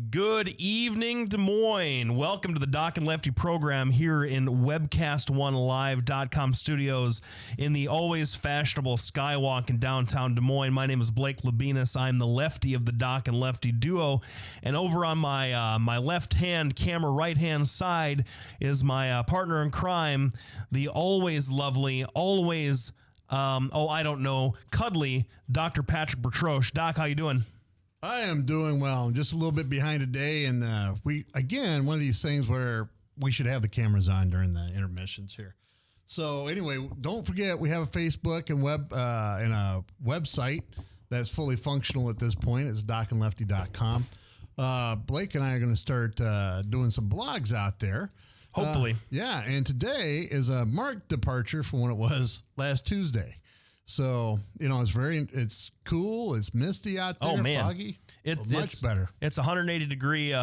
Good evening, Des Moines. Welcome to the Doc and Lefty program here in webcast1live.com studios in the always fashionable Skywalk in downtown Des Moines. My name is Blake Labinas. I'm the Lefty of the Doc and Lefty duo. And over on my left-hand camera, right-hand side is my partner in crime, the always lovely, always, cuddly Dr. Patrick Bertroche. Doc, how you doing? I am doing well. I'm just a little bit behind today, and one of these things where we should have the cameras on during the intermissions here. So anyway, don't forget we have a Facebook and a website that's fully functional at this point. It's docandlefty.com. Blake and I are going to start doing some blogs out there. Hopefully. Yeah, and today is a marked departure from when it was last Tuesday. So, it's cool. It's misty out there. Oh, man. Foggy. It's much better. It's 180 degree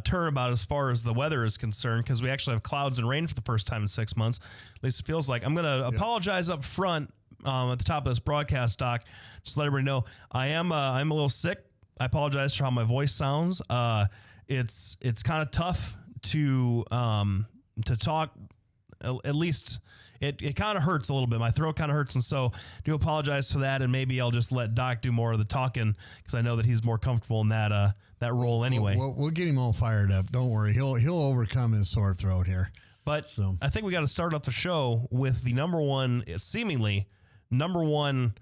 turnabout as far as the weather is concerned, because we actually have clouds and rain for the first time in 6 months. At least it feels like. I'm going to apologize up front at the top of this broadcast, Doc. Just let everybody know I'm a little sick. I apologize for how my voice sounds. It's kind of tough to talk. At least it kind of hurts a little bit. My throat kind of hurts, and so do apologize for that. And maybe I'll just let Doc do more of the talking, because I know that he's more comfortable in that role anyway. We'll get him all fired up. Don't worry, he'll overcome his sore throat here. But I think we got to start off the show with the seemingly number one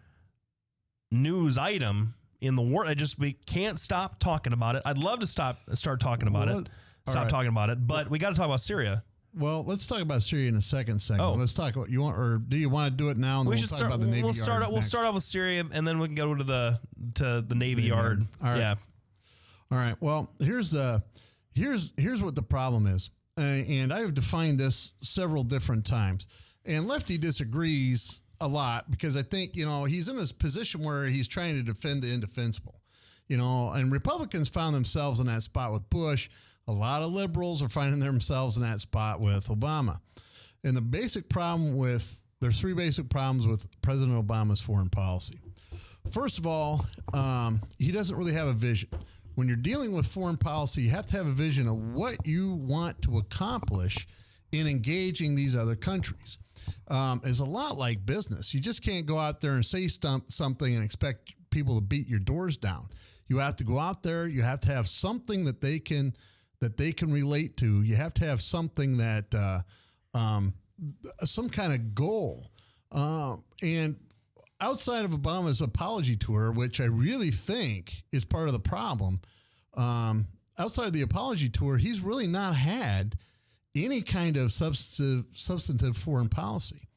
news item in the world. We can't stop talking about it. I'd love to start talking about it. Talking about it, but we got to talk about Syria. Well, let's talk about Syria in a second segment. Oh. Let's talk about do you want to do it now? And then we'll talk about the Navy Yard. We'll start off with Syria, and then we can go to the Navy Yard. All right. Yeah. All right. Well, here's what the problem is, and I have defined this several different times. And Lefty disagrees a lot, because I think he's in this position where he's trying to defend the indefensible. And Republicans found themselves in that spot with Bush. A lot of liberals are finding themselves in that spot with Obama. And there's three basic problems with President Obama's foreign policy. First of all, he doesn't really have a vision. When you're dealing with foreign policy, you have to have a vision of what you want to accomplish in engaging these other countries. It's a lot like business. You just can't go out there and say something and expect people to beat your doors down. You have to go out there. You have to have something that they can relate to. You have to have something that some kind of goal. And outside of Obama's apology tour, which I really think is part of the problem, outside of the apology tour, he's really not had any kind of substantive foreign policy.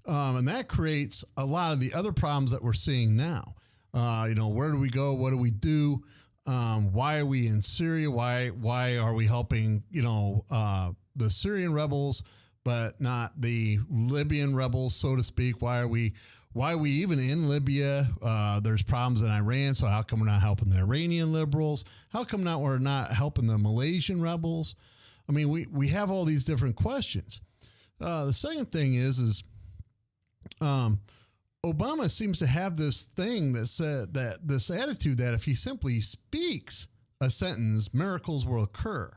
And that creates a lot of the other problems that we're seeing now. Where do we go? What do we do? Why are we in Syria? Why are we helping, the Syrian rebels, but not the Libyan rebels, so to speak? Why are we even in Libya? There's problems in Iran. So how come we're not helping the Iranian liberals? How come we're not helping the Malaysian rebels? I mean, we have all these different questions. The second thing is Obama seems to have this thing this attitude that if he simply speaks a sentence, miracles will occur.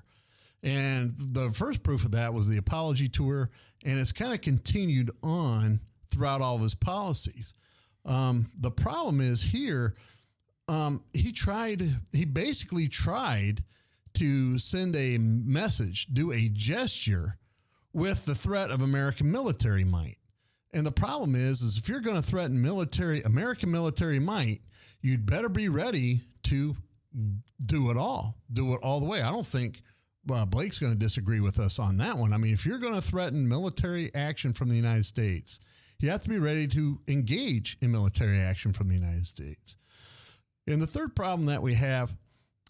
And the first proof of that was the apology tour, and it's kind of continued on throughout all of his policies. The problem is here, he basically tried to send a message, do a gesture with the threat of American military might. And the problem is if you're going to threaten American military might, you'd better be ready to do it all the way. I don't think Blake's going to disagree with us on that one. I mean, if you're going to threaten military action from the United States, you have to be ready to engage in military action from the United States. And the third problem that we have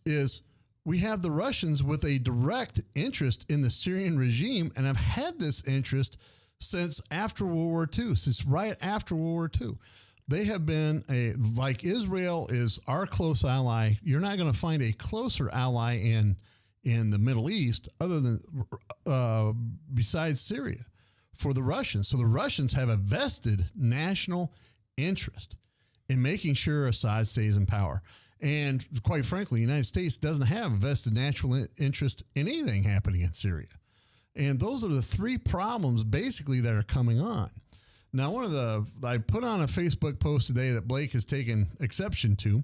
is we have the Russians with a direct interest in the Syrian regime, and have had this interest since after World War II, since right after World War II. They have been like Israel is our close ally. You're not going to find a closer ally in the Middle East other than besides Syria for the Russians. So the Russians have a vested national interest in making sure Assad stays in power. And quite frankly, the United States doesn't have a vested national interest in anything happening in Syria. And those are the three problems basically that are coming on. Now, I put on a Facebook post today that Blake has taken exception to.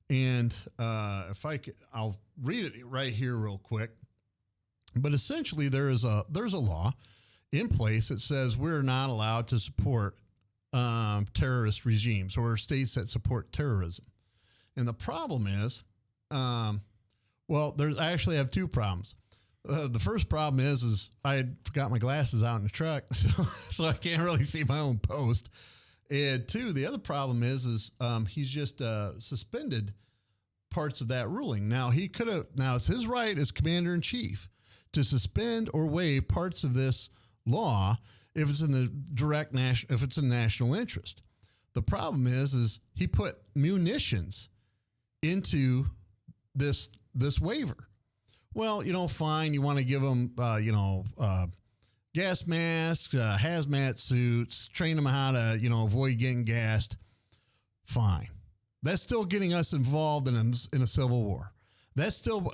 And I'll read it right here real quick. But essentially, there's a law in place that says we're not allowed to support terrorist regimes or states that support terrorism. And the problem is, I actually have two problems. The first problem is I had forgot my glasses out in the truck, so I can't really see my own post. And two, the other problem is he's just suspended parts of that ruling. Now it's his right as commander in chief to suspend or waive parts of this law if it's in the if it's in national interest. The problem is he put munitions into this waiver. Well, fine. You want to give them, gas masks, hazmat suits, train them how to, avoid getting gassed. Fine. That's still getting us involved in a civil war. That's still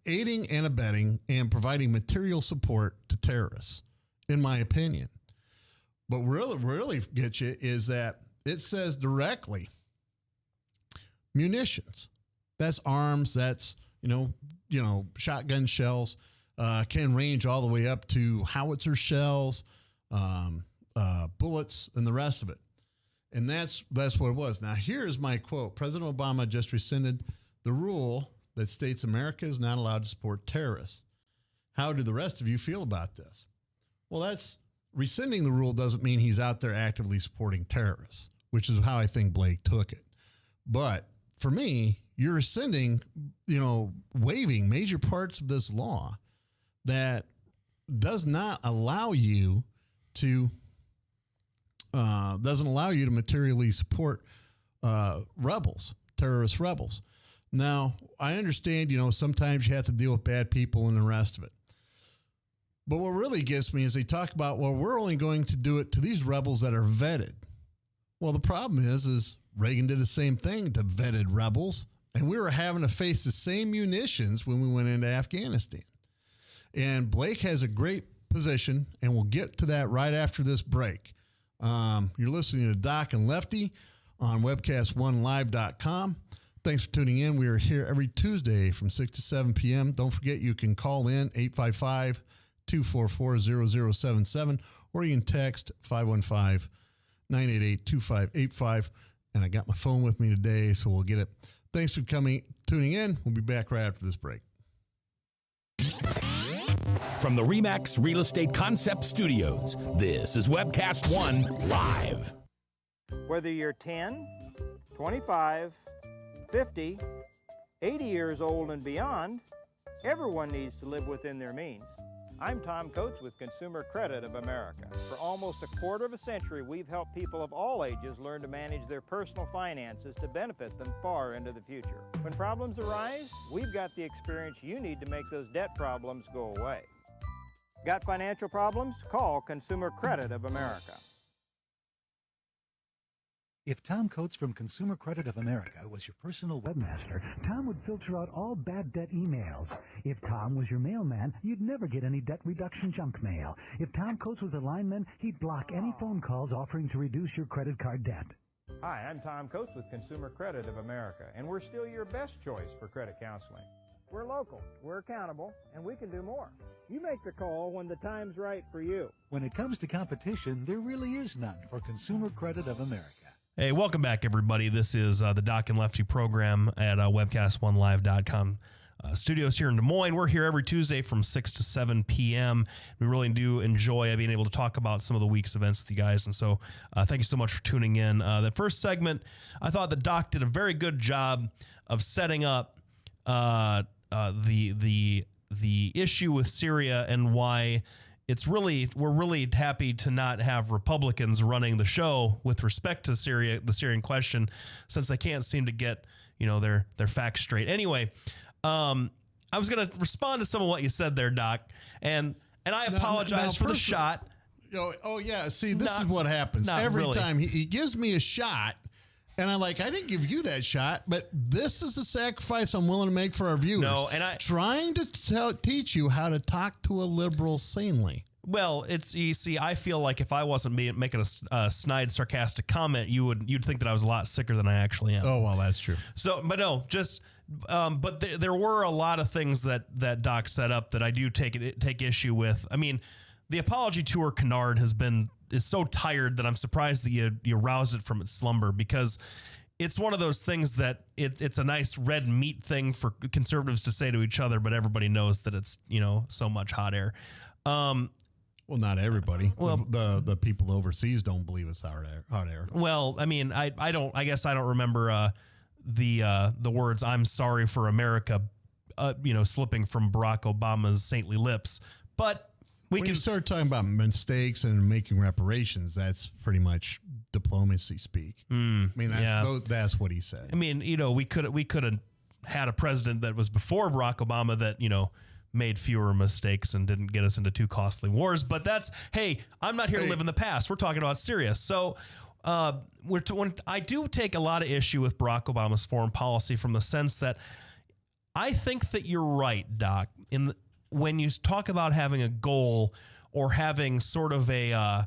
aiding and abetting and providing material support to terrorists, in my opinion. But really gets you is that it says directly munitions. That's arms. That's, shotgun shells, can range all the way up to howitzer shells, bullets, and the rest of it. And that's what it was. Now, here's my quote. President Obama just rescinded the rule that states America is not allowed to support terrorists. How do the rest of you feel about this? Well, that's rescinding the rule doesn't mean he's out there actively supporting terrorists, which is how I think Blake took it. But for me, you're rescinding, waiving major parts of this law that does not allow you to materially support terrorist rebels. Now, I understand, sometimes you have to deal with bad people and the rest of it. But what really gets me is they talk about, well, we're only going to do it to these rebels that are vetted. Well, the problem is Reagan did the same thing to vetted rebels, and we were having to face the same munitions when we went into Afghanistan. And Blake has a great position, and we'll get to that right after this break. You're listening to Doc and Lefty on webcast1live.com. Thanks for tuning in. We are here every Tuesday from 6 to 7 p.m. Don't forget you can call in 855-244-0077, or you can text 515-988-2585. And I got my phone with me today, so we'll get it. Thanks for tuning in. We'll be back right after this break. From the RE/MAX Real Estate Concept Studios, this is Webcast One Live. Whether you're 10, 25, 50, 80 years old and beyond, everyone needs to live within their means. I'm Tom Coates with Consumer Credit of America. For almost a quarter of a century, we've helped people of all ages learn to manage their personal finances to benefit them far into the future. When problems arise, we've got the experience you need to make those debt problems go away. Got financial problems? Call Consumer Credit of America. If Tom Coates from Consumer Credit of America was your personal webmaster, Tom would filter out all bad debt emails. If Tom was your mailman, you'd never get any debt reduction junk mail. If Tom Coates was a lineman, he'd block any phone calls offering to reduce your credit card debt. Hi, I'm Tom Coates with Consumer Credit of America, and we're still your best choice for credit counseling. We're local, we're accountable, and we can do more. You make the call when the time's right for you. When it comes to competition, there really is none for Consumer Credit of America. Hey, welcome back, everybody. This is the Doc and Lefty program at webcast1live.com studios here in Des Moines. We're here every Tuesday from 6 to 7 p.m. We really do enjoy being able to talk about some of the week's events with you guys. And so thank you so much for tuning in. The first segment, I thought the Doc did a very good job of setting up the issue with Syria and why we're really happy to not have Republicans running the show with respect to Syria, the Syrian question, since they can't seem to get, their facts straight. Anyway, I was going to respond to some of what you said there, Doc, and I apologize for the shot. Oh yeah. See, this is what happens every time he gives me a shot, And I'm like, I didn't give you that shot, but this is a sacrifice I'm willing to make for our viewers. No, and trying to teach you how to talk to a liberal sanely. Well, you see, I feel like if I wasn't making a snide, sarcastic comment, you'd think that I was a lot sicker than I actually am. Oh, well, that's true. So, but no, but there were a lot of things that Doc set up that I do take issue with. I mean, the apology tour canard is so tired that I'm surprised that you rouse it from its slumber, because it's one of those things that it's a nice red meat thing for conservatives to say to each other, but everybody knows that it's, so much hot air. Well, not everybody. Well, the people overseas don't believe it's hot air. Well, I mean, I guess I don't remember the words "I'm sorry for America," slipping from Barack Obama's saintly lips. But when you start talking about mistakes and making reparations, that's pretty much diplomacy speak. I mean, that's what he said. I mean, we could have had a president that was before Barack Obama that made fewer mistakes and didn't get us into two costly wars. But hey, I'm not here to live in the past. We're talking about Syria. So I do take a lot of issue with Barack Obama's foreign policy, from the sense that I think that you're right, Doc, when you talk about having a goal or having sort of a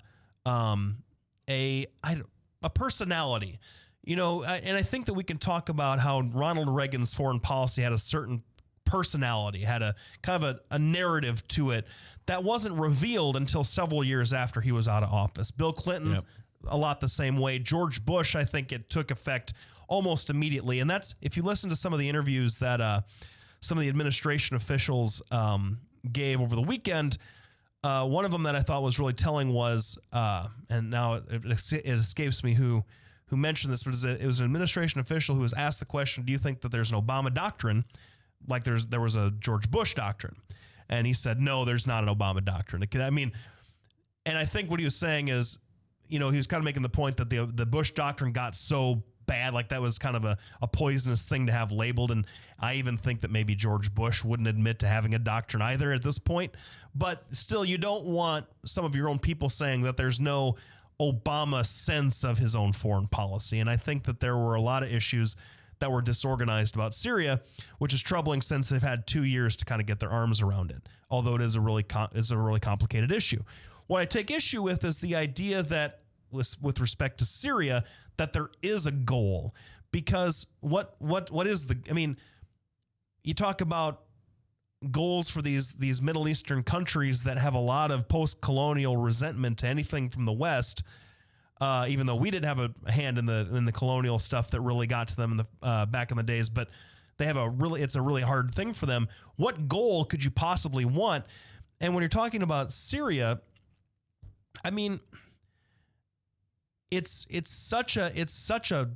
personality, and I think that we can talk about how Ronald Reagan's foreign policy had a certain personality, had a kind of a narrative to it that wasn't revealed until several years after he was out of office. Bill Clinton, a lot the same way. George Bush, I think it took effect almost immediately. And that's, if you listen to some of the interviews that some of the administration officials gave over the weekend, one of them that I thought was really telling was, and now it escapes me who mentioned this, but it was an administration official who was asked the question, do you think that there's an Obama doctrine like there was a George Bush doctrine? And he said, no, there's not an Obama doctrine. I mean, and I think what he was saying is, he was kind of making the point that the Bush doctrine got so bad, like that was kind of a poisonous thing to have labeled. And I even think that maybe George Bush wouldn't admit to having a doctrine either at this point. But still, you don't want some of your own people saying that there's no Obama sense of his own foreign policy. And I think that there were a lot of issues that were disorganized about Syria, which is troubling since they've had 2 years to kind of get their arms around it, although it is a really complicated issue. What I take issue with is the idea that with respect to Syria, that there is a goal, because what is I mean, you talk about goals for these Middle Eastern countries that have a lot of post-colonial resentment to anything from the West, even though we didn't have a hand in the colonial stuff that really got to them in the back in the days, but they have it's a really hard thing for them. What goal could you possibly want? And when you're talking about Syria, I mean, it's such a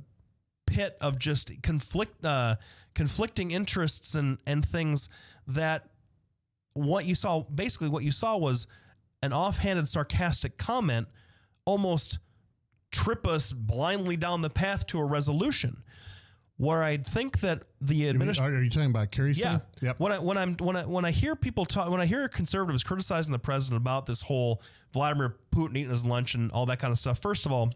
pit of just conflicting interests and things that what you saw was an offhanded, sarcastic comment almost trip us blindly down the path to a resolution, where I think that the administration. Are you talking about Kerry? Yeah. Yep. When I hear people talk, when I hear conservatives criticizing the president about this whole Vladimir Putin eating his lunch and all that kind of stuff, first of all,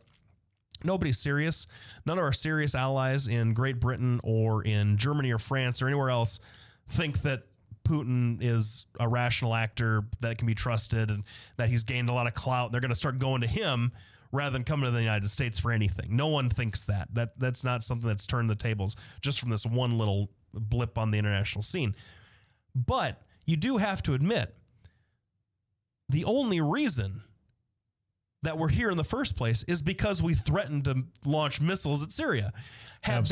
nobody's serious. None of our serious allies in Great Britain or in Germany or France or anywhere else think that Putin is a rational actor that can be trusted and that he's gained a lot of clout. They're going to start going to him rather than coming to the United States for anything. No one thinks that. That's not something that's turned the tables just from this one little blip on the international scene. But you do have to admit, the only reason that we're here in the first place is because we threatened to launch missiles at Syria. Had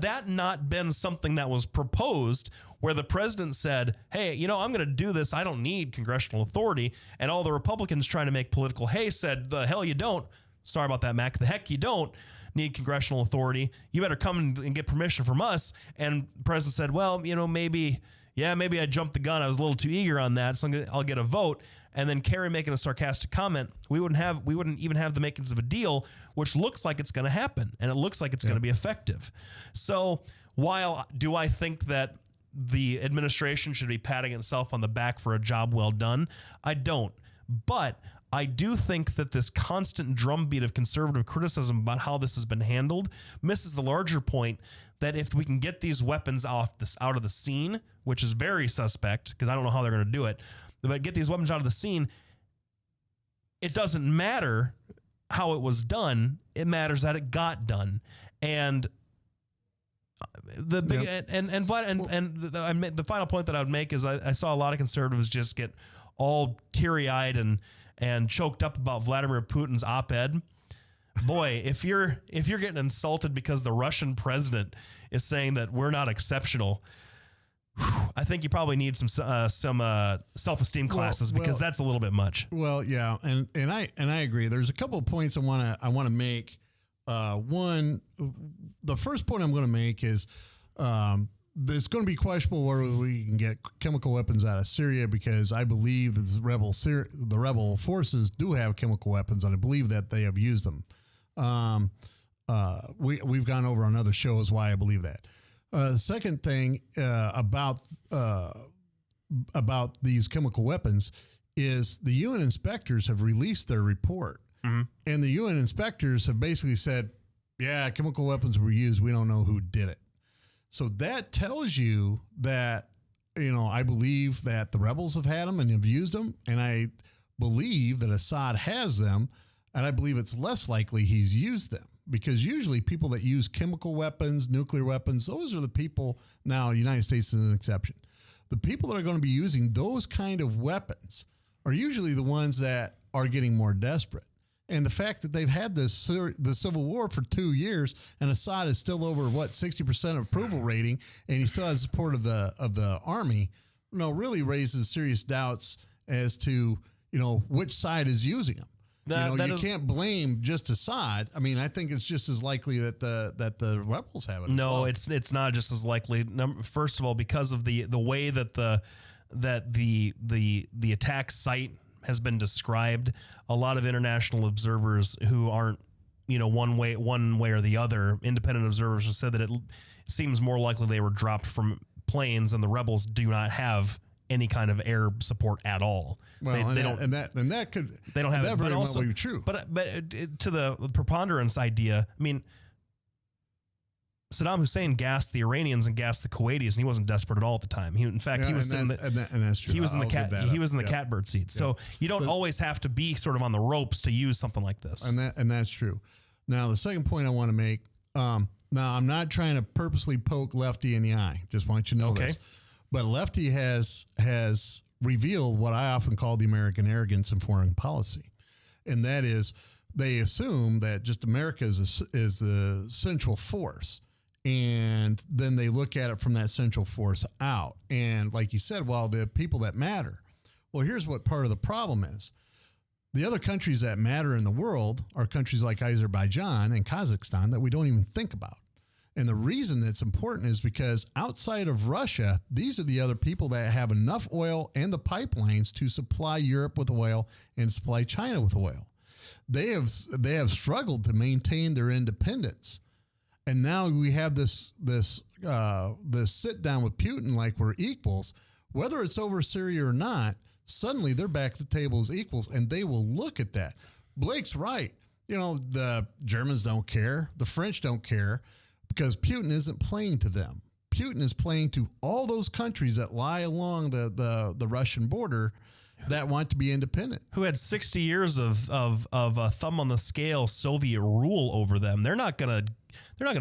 that not been something that was proposed, where the president said, hey, I'm going to do this, I don't need congressional authority, and all the Republicans trying to make political hay said, the hell you don't. Sorry about that, Mac. The heck you don't need congressional authority. You better come and get permission from us. And the president said, well, maybe I jumped the gun. I was a little too eager on that, so I'll get a vote. And then Kerry making a sarcastic comment, we wouldn't even have the makings of a deal, which looks like it's going to happen, and it looks like it's going to be effective. So while do I think that the administration should be patting itself on the back for a job well done, I don't. But I do think that this constant drumbeat of conservative criticism about how this has been handled misses the larger point that if we can get these weapons out of the scene, which is very suspect because I don't know how they're going to do it, but get these weapons out of the scene, it doesn't matter how it was done. It matters that it got done. And the big the final point that I would make is I saw a lot of conservatives just get all teary-eyed and choked up about Vladimir Putin's op-ed. Boy, if you're getting insulted because the Russian president is saying that we're not exceptional, I think you probably need some self-esteem classes because that's a little bit much. Well, yeah, and I agree. There's a couple of points I want to make. One, the first point I'm going to make is it's going to be questionable whether we can get chemical weapons out of Syria, because I believe that the rebel forces do have chemical weapons, and I believe that they have used them. We've gone over on other shows why I believe that. The second thing about these chemical weapons is the UN inspectors have released their report. Mm-hmm. And the UN inspectors have basically said, yeah, chemical weapons were used. We don't know who did it. So that tells you that, I believe that the rebels have had them and have used them. And I believe that Assad has them. And I believe it's less likely he's used them, because usually people that use chemical weapons, nuclear weapons, those are the people. Now, the United States is an exception. The people that are going to be using those kind of weapons are usually the ones that are getting more desperate. And the fact that they've had the civil war for 2 years, and Assad is still over 60% approval rating, and he still has support of the army, really raises serious doubts as to which side is using them. You can't blame just Assad. I mean, I think it's just as likely that the rebels have it. No, it's not just as likely. First of all, because of the way that the attack site has been described, a lot of international observers who aren't, one way or the other, independent observers have said that it seems more likely they were dropped from planes, and the rebels do not have any kind of air support at all. Well, they don't have that it, very but also well be true. But to the preponderance idea, I mean, Saddam Hussein gassed the Iranians and gassed the Kuwaitis, and he wasn't desperate at all at the time. He was in the catbird seat. Yeah. So you don't always have to be sort of on the ropes to use something like this. And that's true. Now, the second point I want to make. Now, I'm not trying to purposely poke Lefty in the eye. Just want you to know this. But Lefty has revealed what I often call the American arrogance in foreign policy, and that is they assume that just America is the central force. And then they look at it from that central force out. And like you said, the people that matter. Well, here's what part of the problem is. The other countries that matter in the world are countries like Azerbaijan and Kazakhstan that we don't even think about. And the reason that's important is because outside of Russia, these are the other people that have enough oil and the pipelines to supply Europe with oil and supply China with oil. They have struggled to maintain their independence. And now we have this sit down with Putin like we're equals. Whether it's over Syria or not, suddenly they're back at the table as equals, and they will look at that. Blake's right. The Germans don't care. The French don't care, because Putin isn't playing to them. Putin is playing to all those countries that lie along the Russian border that want to be independent. Who had 60 years of thumb on the scale Soviet rule over them. They're not gonna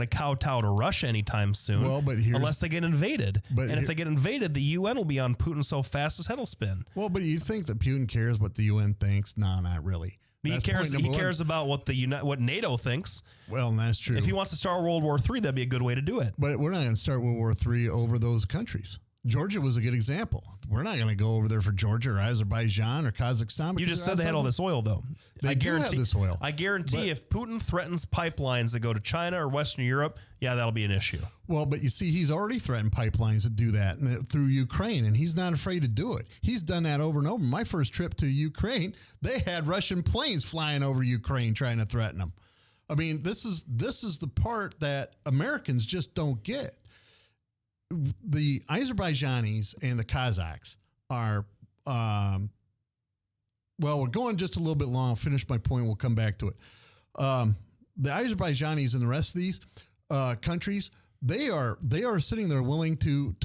kowtow to Russia anytime soon. Well, but unless they get invaded. If they get invaded, the UN will be on Putin so fast his head will spin. Well, but you think that Putin cares what the UN thinks? No, not really. He cares about what NATO thinks. Well, and that's true. If he wants to start World War III, that'd be a good way to do it. But we're not going to start World War III over those countries. Georgia was a good example. We're not going to go over there for Georgia or Azerbaijan or Kazakhstan. You just said they had all this oil, though. They do have this oil. I guarantee if Putin threatens pipelines that go to China or Western Europe, that'll be an issue. Well, but you see, he's already threatened pipelines to do that through Ukraine, and he's not afraid to do it. He's done that over and over. My first trip to Ukraine, they had Russian planes flying over Ukraine trying to threaten them. I mean, this is the part that Americans just don't get. The Azerbaijanis and the Kazakhs are Well, we're going just a little bit long. I'll finish my point. We'll come back to it. The Azerbaijanis and the rest of these countries, they are sitting there willing to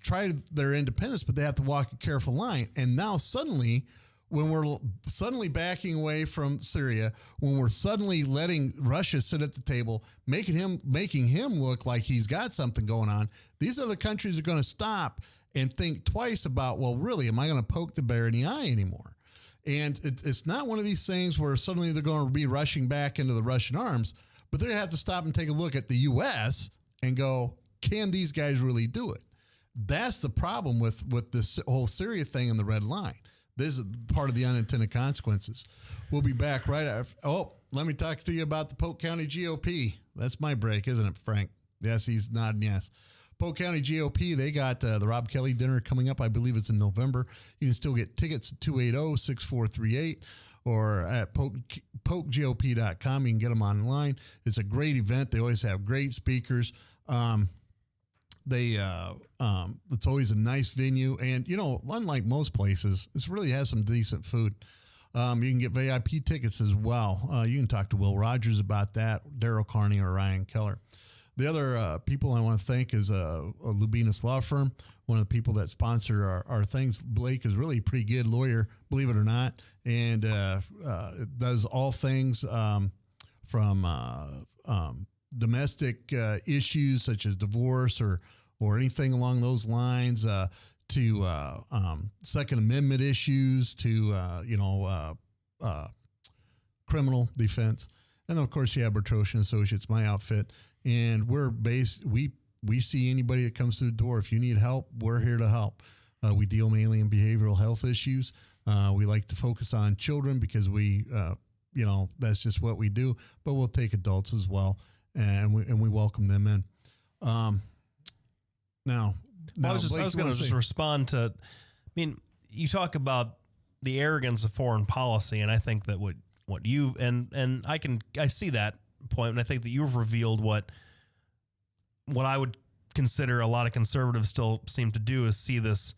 try their independence, but they have to walk a careful line. And now suddenly, when we're suddenly backing away from Syria, when we're suddenly letting Russia sit at the table, making him look like he's got something going on, these other countries are going to stop and think twice about, well, really, am I going to poke the bear in the eye anymore? And it's not one of these things where suddenly they're going to be rushing back into the Russian arms, but they're going to have to stop and take a look at the U.S. and go, can these guys really do it? That's the problem with this whole Syria thing and the red line. This is part of the unintended consequences. We'll be back right after. Oh, let me talk to you about the Polk County GOP. That's my break, isn't it, Frank? Yes, he's nodding yes. Polk County GOP, they got the Rob Kelly dinner coming up. I believe it's in November. You can still get tickets at 280-6438 or at polkgop.com. You can get them online. It's a great event. They always have great speakers. It's always a nice venue. And, unlike most places, this really has some decent food. You can get VIP tickets as well. You can talk to Will Rogers about that, Daryl Carney, or Ryan Keller. The other people I want to thank is a Lubinas Law Firm, one of the people that sponsor our things. Blake is really a pretty good lawyer, believe it or not, and does all things from domestic issues such as divorce or anything along those lines to Second Amendment issues to criminal defense. And then, of course, you have Bertrosian Associates, my outfit. And we see anybody that comes to the door. If you need help, we're here to help. We deal mainly in behavioral health issues. We like to focus on children because that's just what we do. But we'll take adults as well, and we welcome them in. Now, I was going to just respond to. I mean, you talk about the arrogance of foreign policy, and I think that what you and I see that point, and I think that you've revealed what I would consider a lot of conservatives still seem to do is see this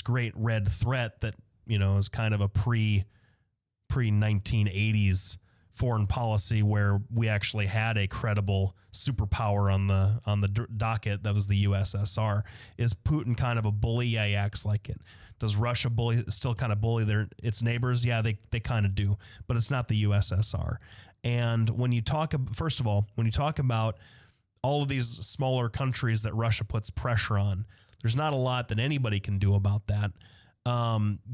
great red threat that is kind of a pre 1980s foreign policy where we actually had a credible superpower on the docket that was the USSR. Is Putin kind of a bully? Yeah, he acts like it. Does Russia still kind of bully its neighbors? Yeah, they kind of do, but it's not the USSR. And when you talk, first of all, when you talk about all of these smaller countries that Russia puts pressure on, there's not a lot that anybody can do about that,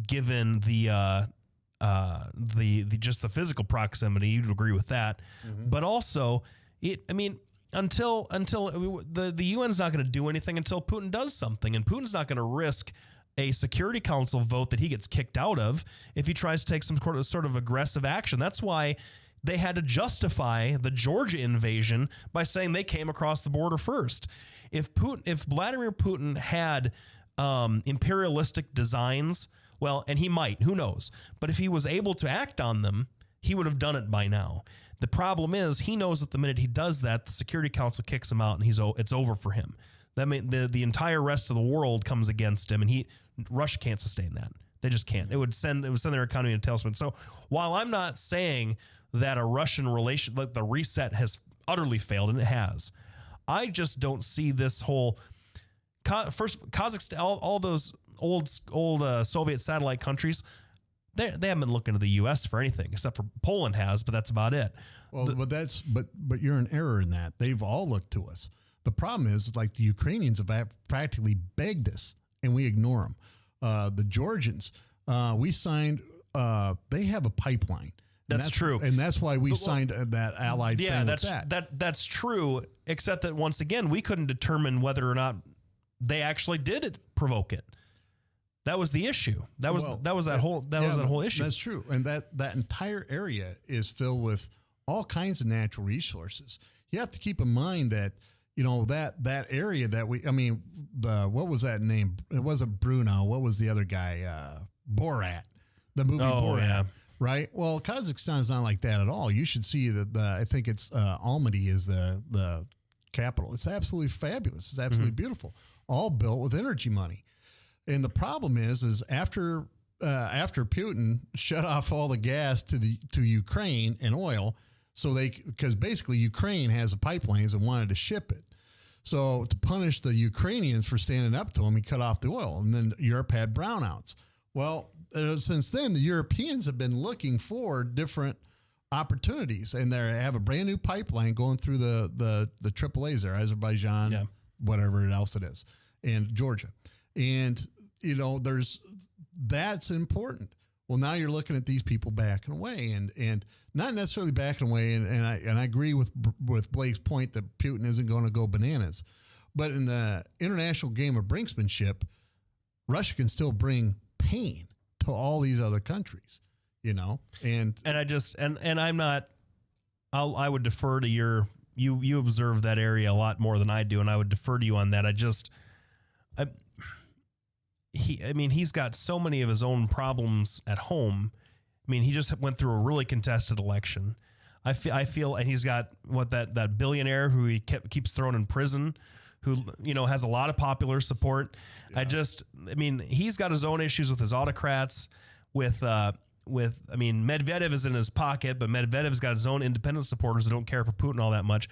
given the just the physical proximity. You'd agree with that, but also until the UN's not going to do anything until Putin does something, and Putin's not going to risk a Security Council vote that he gets kicked out of if he tries to take some sort of aggressive action. That's why they had to justify the Georgia invasion by saying they came across the border first. If Vladimir Putin had imperialistic designs, well, and he might, who knows? But if he was able to act on them, he would have done it by now. The problem is he knows that the minute he does that, the Security Council kicks him out, and it's over for him. That means the entire rest of the world comes against him, and Russia can't sustain that. They just can't. It would send their economy in a tailspin. So while I'm not saying that a Russian relation, like the reset has utterly failed, and it has, I just don't see this whole Kazakhstan, all those old Soviet satellite countries. They haven't been looking to the U.S. for anything except for Poland has, but that's about it. Well, but you're in error in that. They've all looked to us. The problem is, like, the Ukrainians have practically begged us, and we ignore them. The Georgians, we signed. They have a pipeline. That's true, and that's why we signed that allied. Yeah, thing that's true. Except that once again, we couldn't determine whether or not they actually did provoke it. That was the issue. That was that whole issue. That's true, and that entire area is filled with all kinds of natural resources. You have to keep in mind that that area that what was that name? It wasn't Bruno. What was the other guy? Borat. The movie Borat. Yeah. Right. Well, Kazakhstan is not like that at all. You should see that. I think it's Almaty is the capital. It's absolutely fabulous. It's absolutely beautiful. All built with energy money. And the problem is after after Putin shut off all the gas to Ukraine and oil, because basically Ukraine has the pipelines and wanted to ship it. So to punish the Ukrainians for standing up to him, he cut off the oil, and then Europe had brownouts. Well, since then, the Europeans have been looking for different opportunities, and they have a brand new pipeline going through the AAAs there, Azerbaijan, whatever else it is, and Georgia. And, that's important. Well, now you're looking at these people backing away and not necessarily backing away. And I agree with Blake's point that Putin isn't going to go bananas, but in the international game of brinksmanship, Russia can still bring pain to all these other countries, and I'm not, I would defer to you observe that area a lot more than I do. And I would defer to you on that. He's got so many of his own problems at home. I mean, he just went through a really contested election. I feel, and he's got that billionaire who he keeps throwing in prison, who, has a lot of popular support. Yeah. He's got his own issues with his autocrats, Medvedev is in his pocket, but Medvedev's got his own independent supporters that don't care for Putin all that much.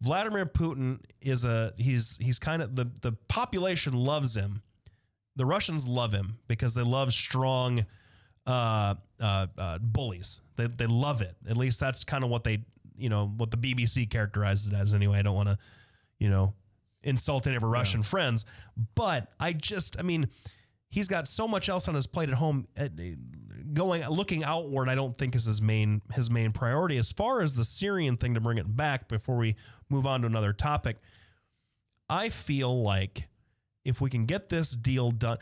Vladimir Putin is he's kind of, the population loves him. The Russians love him because they love strong bullies. They love it. At least that's kind of what what the BBC characterizes it as anyway. I don't want to, insult any of our Russian friends, but he's got so much else on his plate at home. Looking outward, I don't think is his main priority. As far as the Syrian thing, to bring it back before we move on to another topic, I feel like if we can get this deal done,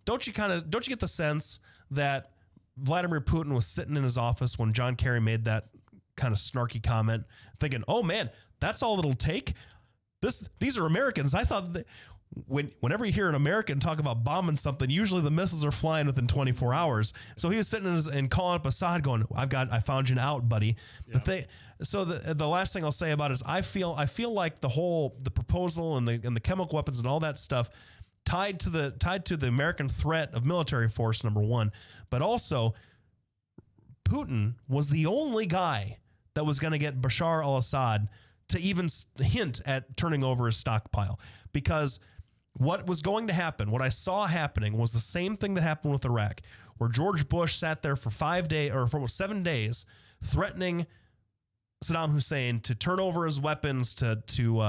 don't you get the sense that Vladimir Putin was sitting in his office when John Kerry made that kind of snarky comment, thinking, "Oh man, that's all it'll take. These are Americans." I thought that whenever you hear an American talk about bombing something, usually the missiles are flying within 24 hours. So he was sitting and calling up Assad, going, "I found you out, buddy." Yeah. The last thing I'll say about it is I feel like the proposal and the chemical weapons and all that stuff tied to the American threat of military force, number one, but also Putin was the only guy that was going to get Bashar al-Assad to even hint at turning over his stockpile, because what was going to happen, what I saw happening, was the same thing that happened with Iraq, where George Bush sat there for 5 days or for 7 days threatening Saddam Hussein to turn over his weapons, to do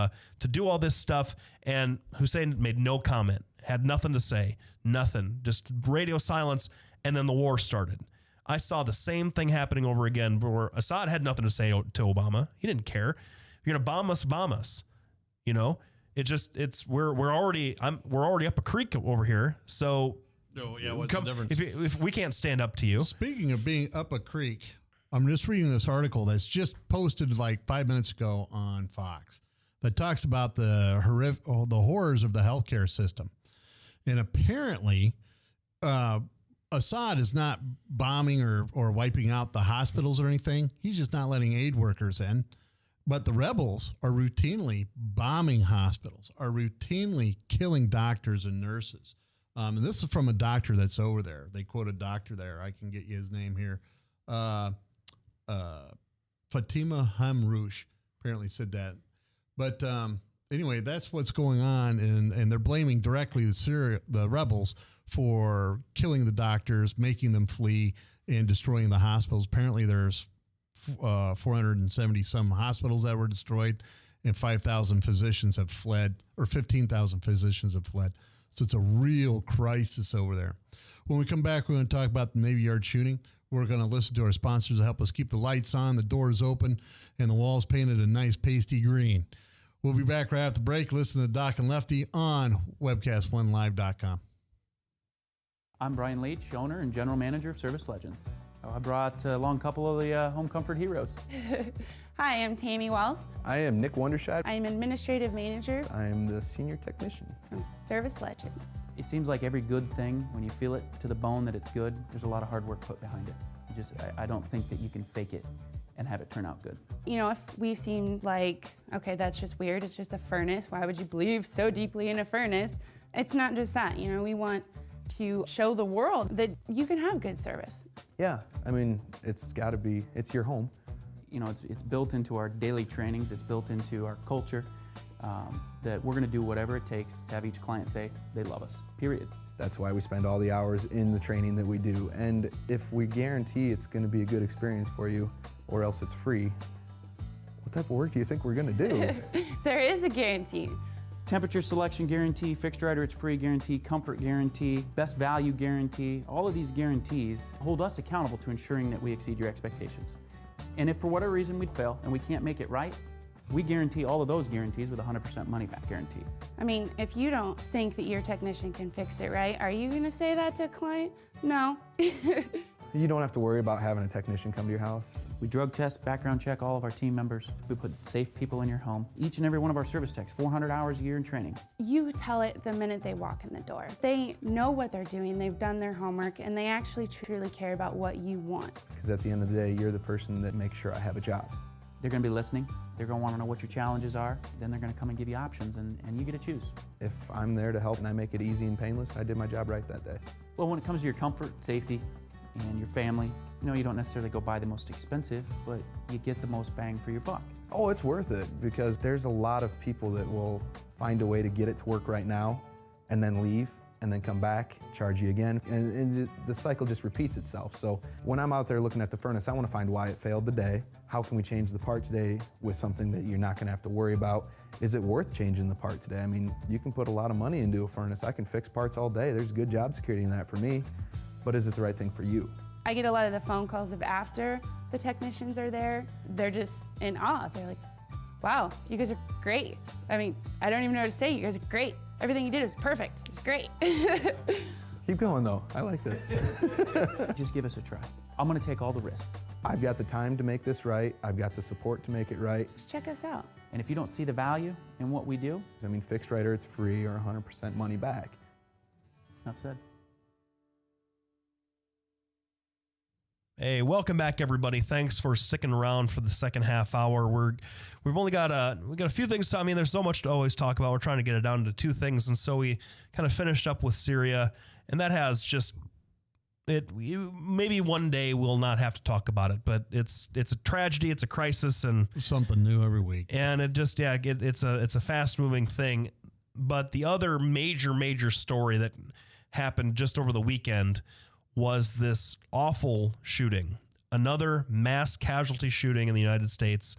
all this stuff, and Hussein made no comment, had nothing to say, nothing, just radio silence, and then the war started. I saw the same thing happening over again, where Assad had nothing to say to Obama. He didn't care. If you're gonna bomb us, bomb us. We're already up a creek over here. So what's the difference? If we can't stand up to you. Speaking of being up a creek, I'm just reading this article that's just posted like 5 minutes ago on Fox that talks about the horrors of the healthcare system. And apparently, Assad is not bombing or wiping out the hospitals or anything. He's just not letting aid workers in. But the rebels are routinely bombing hospitals, are routinely killing doctors and nurses. And this is from a doctor that's over there. They quote a doctor there. I can get you his name here. Fatima Hamrouche apparently said that. But anyway, that's what's going on. And they're blaming directly the rebels for killing the doctors, making them flee, and destroying the hospitals. Apparently there's 470 some hospitals that were destroyed, and 5,000 physicians have fled, or 15,000 physicians have fled. So it's a real crisis over there. When we come back, we're going to talk about the Navy Yard shooting. We're going to listen to our sponsors to help us keep the lights on, the doors open, and the walls painted a nice pasty green. We'll be back right after the break. Listen to Doc and Lefty on webcast1live.com. I'm Brian Leach, owner and general manager of Service Legends. I brought along a couple of the home comfort heroes. Hi, I'm Tammy Wells. I am Nick Wondershide. I'm administrative manager. I'm the senior technician from Service Legends. It seems like every good thing, when you feel it to the bone that it's good, there's a lot of hard work put behind it. I don't think that you can fake it and have it turn out good. If we seem like, okay, that's just weird, it's just a furnace, why would you believe so deeply in a furnace? It's not just that, we want to show the world that you can have good service. Yeah, I mean, it's got to be, it's your home. You know, it's built into our daily trainings, it's built into our culture, that we're going to do whatever it takes to have each client say they love us, period. That's why we spend all the hours in the training that we do. And if we guarantee it's going to be a good experience for you, or else it's free, what type of work do you think we're going to do? There is a guarantee. Temperature selection guarantee, fixed rider it's free guarantee, comfort guarantee, best value guarantee. All of these guarantees hold us accountable to ensuring that we exceed your expectations. And if for whatever reason we'd fail and we can't make it right, we guarantee all of those guarantees with a 100% money back guarantee. I mean, if you don't think that your technician can fix it right, are you going to say that to a client? No. You don't have to worry about having a technician come to your house. We drug test, background check all of our team members. We put safe people in your home. Each and every one of our service techs, 400 hours a year in training. You tell it the minute they walk in the door. They know what they're doing, they've done their homework, and they actually truly care about what you want. Because at the end of the day, you're the person that makes sure I have a job. They're going to be listening. They're going to want to know what your challenges are. Then they're going to come and give you options, and you get to choose. If I'm there to help and I make it easy and painless, I did my job right that day. Well, when it comes to your comfort, safety, and your family, you know, you don't necessarily go buy the most expensive, but you get the most bang for your buck. Oh, it's worth it, because there's a lot of people that will find a way to get it to work right now and then leave and then come back, charge you again, and the cycle just repeats itself. So when I'm out there looking at the furnace, I want to find why it failed today. How can we change the part today with something that you're not going to have to worry about? Is it worth changing the part today? I mean, you can put a lot of money into a furnace. I can fix parts all day. There's good job security in that for me, but is it the right thing for you? I get a lot of the phone calls of after the technicians are there. They're just in awe. They're like, wow, you guys are great. I mean, I don't even know what to say. You guys are great. Everything you did was perfect. It was great. Keep going though, I like this. Just give us a try. I'm gonna take all the risk. I've got the time to make this right. I've got the support to make it right. Just check us out. And if you don't see the value in what we do, I mean, fixed rider, it's free or 100% money back. enough said. Hey, welcome back, everybody. Thanks for sticking around for the second half hour. We've only got we got a few things. I mean, there's so much to always talk about. We're trying to get it down to two things, and so we kind of finished up with Syria, and that has just maybe one day we'll not have to talk about it, but it's a tragedy, it's a crisis, and something new every week. And it just it's a fast moving thing. But the other major story that happened just over the weekend was this awful shooting, another mass casualty shooting in the United States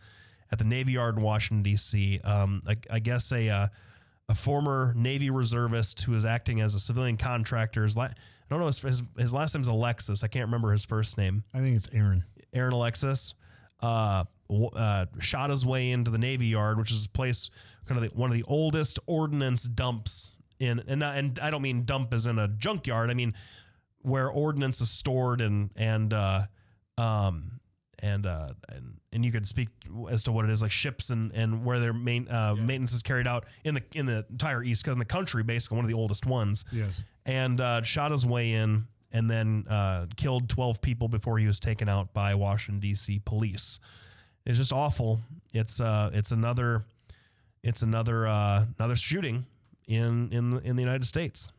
at the Navy Yard in Washington, D.C. I guess a former Navy reservist who was acting as a civilian contractor. I don't know, his last name's Alexis. I can't remember his first name. I think it's Aaron. Aaron Alexis shot his way into the Navy Yard, which is a place, kind of one of the oldest ordnance dumps and I don't mean dump as in a junkyard. I mean where ordnance is stored and you could speak as to what it is, like ships and where their maintenance is carried out in the entire East Coast, in the country, basically one of the oldest ones. Yes. And shot his way in and then killed 12 people before he was taken out by Washington D.C. police. It's just awful. It's another shooting in the United States.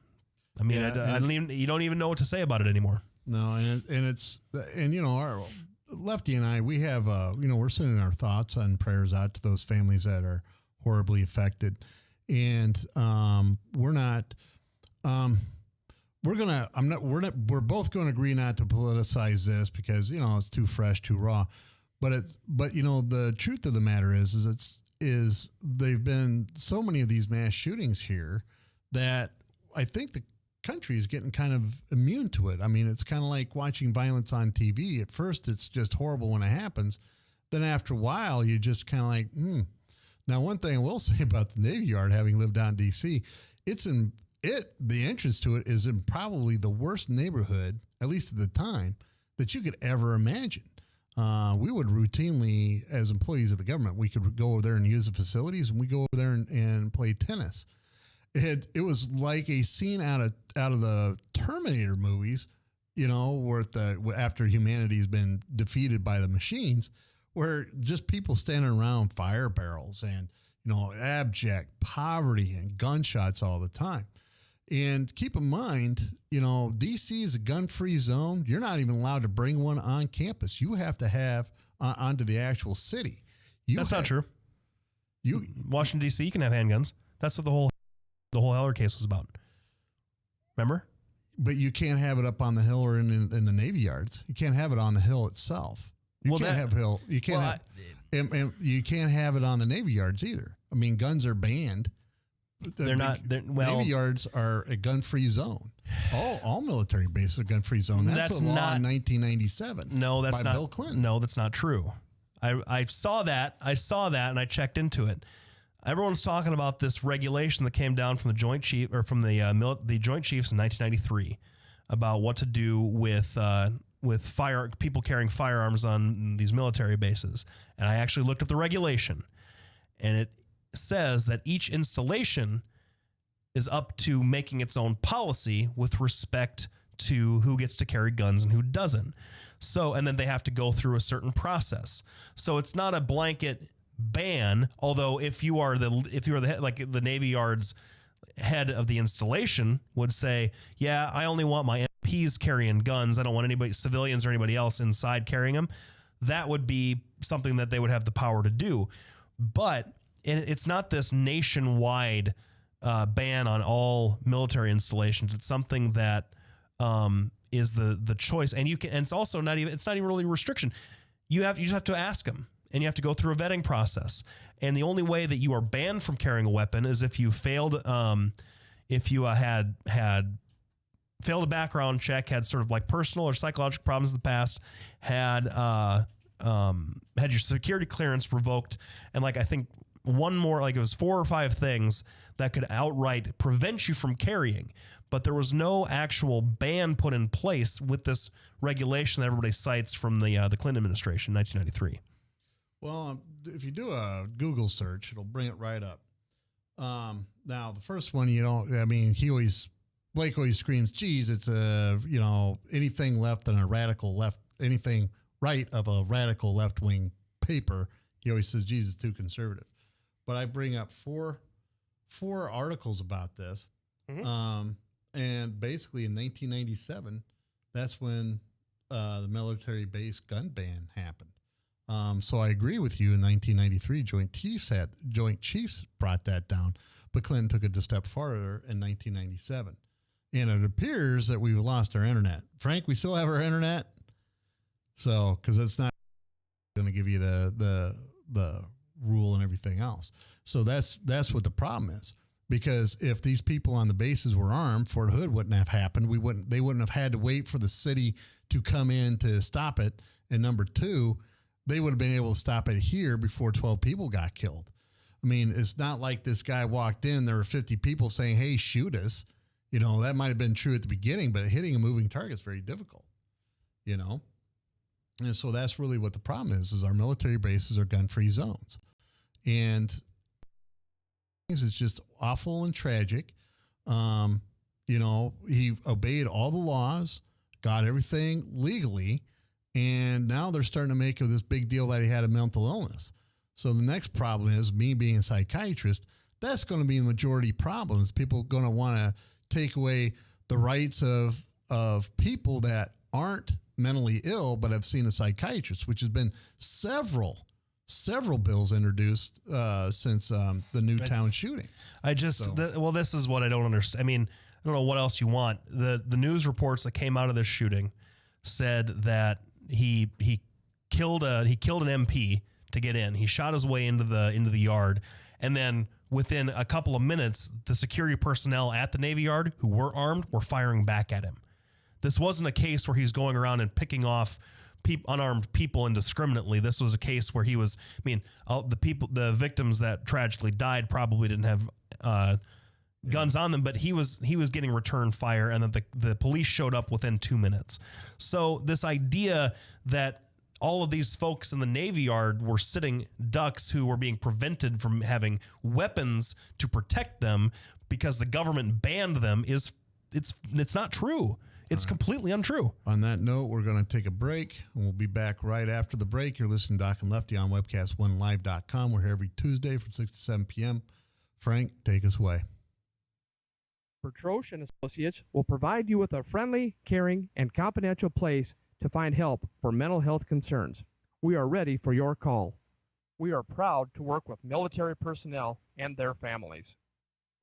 I mean, you don't even know what to say about it anymore. No, and you know, our Lefty and I, we have we're sending our thoughts and prayers out to those families that are horribly affected, and we're both going to agree not to politicize this because it's too fresh, too raw, but the truth of the matter is they've been so many of these mass shootings here that I think the country is getting kind of immune to it. I mean, it's kind of like watching violence on TV. At first, it's just horrible when it happens. Then after a while, you just kind of like, Now, one thing I will say about the Navy Yard, having lived down in D.C., the entrance to it is in probably the worst neighborhood, at least at the time, that you could ever imagine. We would routinely, as employees of the government, we could go over there and use the facilities, and we go over there and play tennis. It was like a scene out of the Terminator movies, where after humanity's been defeated by the machines, where just people standing around fire barrels and abject poverty and gunshots all the time. And keep in mind, D.C. is a gun-free zone. You're not even allowed to bring one on campus. You have to have onto the actual city. That's not true. Washington, D.C., you can have handguns. That's what the whole Heller case was about. Remember? But you can't have it up on the hill or in the Navy Yards. You can't have it on the hill itself. You can't have it on the Navy Yards either. I mean, guns are banned. Navy Yards are a gun-free zone. All military bases are gun-free zone. That's a law in 1997. No, that's by not Bill Clinton. No, that's not true. I saw that, and I checked into it. Everyone's talking about this regulation that came down from the Joint Chief or from the Joint Chiefs in 1993 about what to do with people carrying firearms on these military bases. And I actually looked up the regulation, and it says that each installation is up to making its own policy with respect to who gets to carry guns and who doesn't. So, and then they have to go through a certain process. So it's not a blanket ban, although if you are the like the Navy Yards head of the installation would say, yeah, I only want my MPs carrying guns. I don't want anybody, civilians or anybody else inside carrying them. That would be something that they would have the power to do. But it's not this nationwide ban on all military installations. It's something that is the choice, and you can. And it's also not even really a restriction. You just have to ask them, and you have to go through a vetting process. And the only way that you are banned from carrying a weapon is if you failed, if you had failed a background check, had sort of like personal or psychological problems in the past, had your security clearance revoked, and like I think one more, like it was 4 or 5 things that could outright prevent you from carrying. But there was no actual ban put in place with this regulation that everybody cites from the Clinton administration, 1993. Well, if you do a Google search, it'll bring it right up. Now, the first one, Blake always screams, geez, it's anything left than a radical left, anything right of a radical left-wing paper. He always says, geez, it's too conservative. But I bring up four articles about this. Mm-hmm. And basically in 1997, that's when the military-based gun ban happened. So I agree with you. In 1993, Joint Chiefs brought that down, but Clinton took it a step farther in 1997. And it appears that we've lost our internet. Frank, we still have our internet. So, because it's not going to give you the rule and everything else. So that's what the problem is. Because if these people on the bases were armed, Fort Hood wouldn't have happened. They wouldn't have had to wait for the city to come in to stop it. And number two, they would have been able to stop it here before 12 people got killed. I mean, it's not like this guy walked in, there were 50 people saying, hey, shoot us. That might have been true at the beginning, but hitting a moving target is very difficult, And so that's really what the problem is our military bases are gun-free zones. And it's just awful and tragic. He obeyed all the laws, got everything legally, and now they're starting to make this big deal that he had a mental illness. So the next problem is me being a psychiatrist. That's going to be the majority problems. People are going to want to take away the rights of people that aren't mentally ill but have seen a psychiatrist, which has been several bills introduced since the Newtown shooting. This is what I don't understand. I mean, I don't know what else you want. The news reports that came out of this shooting said that he killed an MP to get in. He shot his way into the yard, and then within a couple of minutes, the security personnel at the Navy Yard who were armed were firing back at him. This wasn't a case where he's going around and picking off unarmed people indiscriminately. This was a case where he was. I mean, the victims that tragically died probably didn't have guns on them, but he was getting return fire, and that the police showed up within 2 minutes. So this idea that all of these folks in the Navy Yard were sitting ducks who were being prevented from having weapons to protect them because the government banned them it's not true. It's completely untrue. On that note, we're going to take a break, and we'll be back right after the break. You're listening to Doc and Lefty on webcast1live.com. We're here every Tuesday from 6 to 7 p.m. Frank, take us away. Bertroche and Associates will provide you with a friendly, caring, and confidential place to find help for mental health concerns. We are ready for your call. We are proud to work with military personnel and their families.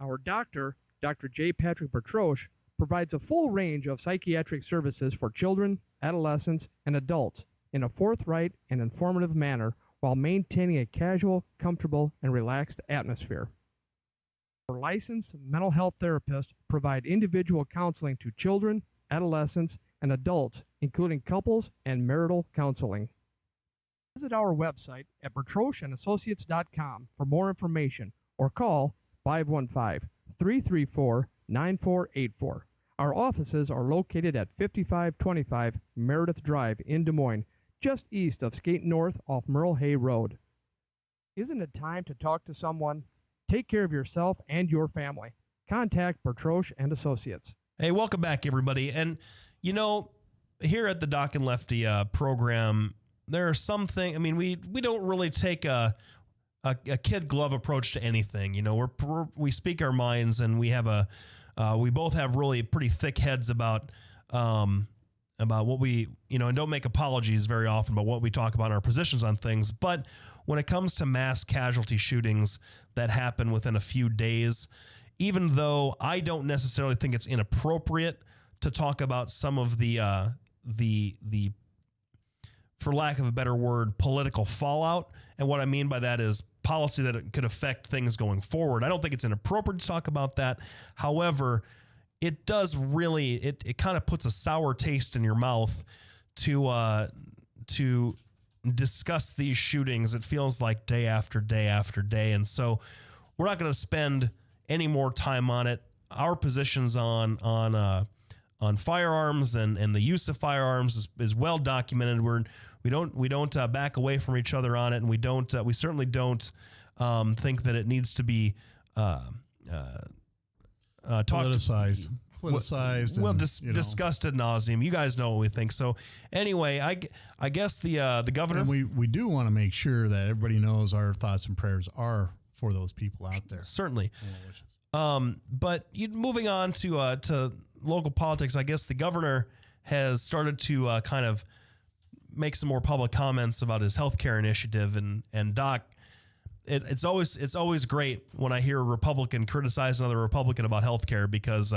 Our doctor, Dr. J. Patrick Bertroche, provides a full range of psychiatric services for children, adolescents, and adults in a forthright and informative manner while maintaining a casual, comfortable, and relaxed atmosphere. Our licensed mental health therapists provide individual counseling to children, adolescents, and adults, including couples and marital counseling. Visit our website at bertrocheandassociates.com for more information or call 515-334-9484. Our offices are located at 5525 Meredith Drive in Des Moines, just east of Skate North off Merle Hay Road. Isn't it time to talk to someone? Take care of yourself and your family. Contact Bertroche and Associates. Hey, welcome back, everybody. And, you know, here at the Doc and Lefty program, there are some things, I mean, we don't really take a kid glove approach to anything. You know, we speak our minds, and we have we both have really pretty thick heads about what we, you know, and don't make apologies very often about what we talk about in our positions on things. But when it comes to mass casualty shootings that happen within a few days, even though I don't necessarily think it's inappropriate to talk about some of the for lack of a better word, political fallout. And what I mean by that is policy that could affect things going forward. I don't think it's inappropriate to talk about that. However, it does really, it kind of puts a sour taste in your mouth to discuss these shootings. It feels like day after day after day. And so we're not going to spend any more time on it. Our positions on firearms and the use of firearms is well documented. We don't back away from each other on it, and we certainly don't think that it needs to be politicized. Discussed ad nauseum. You guys know what we think. So anyway, I guess the governor. And we do want to make sure that everybody knows our thoughts and prayers are for those people out there. Certainly. But moving on to local politics, I guess the governor has started to kind of make some more public comments about his healthcare initiative, and Doc, it's always great when I hear a Republican criticize another Republican about healthcare, because